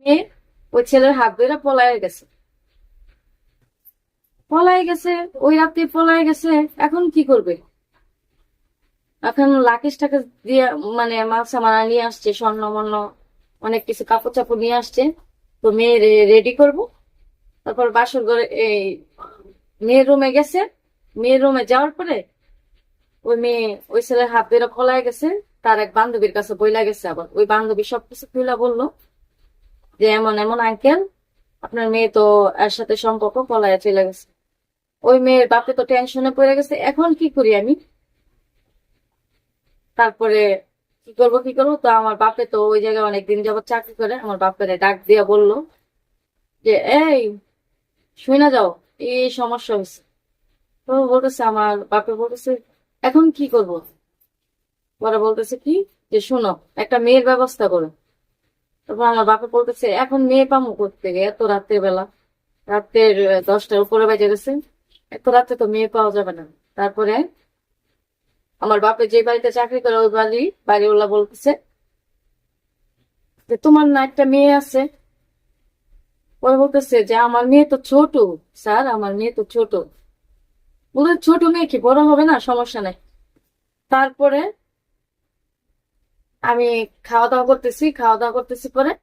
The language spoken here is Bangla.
মেয়ে ওই ছেলের হাত ধরে পলায় গেছে ওই রাতে পলায় গেছে। এখন কি করবে? এখন লাকেশ টাকা দিয়ে মানে মাছ মারা নিয়ে আসছে, স্বর্ণ মর্ণ অনেক কিছু কাপড় চাপড় নিয়ে আসছে। তো মেয়ে রেডি করব, তারপর বাসর ঘরে এই মেয়ের রুমে গেছে। মেয়ের রুমে যাওয়ার পরে ওই মেয়ে ওই ছেলের হাত ধরে পলায় গেছে। তার এক বান্ধবীর কাছে বইলা গেছে, আবার ওই বান্ধবী সবকিছু খুলে বললো যে এমন এমন আঙ্কেল, আপনার মেয়ে তো এর সাথে সম্পর্ক, পলায় চলে গেছে। ওই মেয়ের বাপে তো টেনশনে পড়ে গেছে। এখন কি করি আমি? তারপরে কি করবো তো আমার বাপে তো ওই জায়গায় অনেকদিন যাবত চাকরি করে। আমার বাপের ডাক দিয়া বললো যে এই শুই না যাও, এই সমস্যা হয়েছে। তো বলতেছে, আমার বাপে বলতেছে এখন কি করব? ওরা বলতেছে কি যে শোনো, একটা মেয়ের ব্যবস্থা করো। তারপর আমার বাপে বলতেছে এখন মেয়ে পামু কোত্থেকে এত রাতের বেলা? রাতের 10টার উপরে বেজে গেছে, এত রাতে তো মেয়ে পাওয়া যাবে না। তারপরে আমার বাপে যে বাড়িতে চাকরি করে ওই বাড়িওয়ালা বলতেছে যে তোমার না একটা মেয়ে আছে? পরে বলতেছে যে আমার মেয়ে তো ছোট, স্যার আমার মেয়ে তো ছোট। বলে ছোট মেয়ে কি বড় হবে না, সমস্যা নাই। তারপরে আমি খাওয়া দাওয়া করতেছি পরে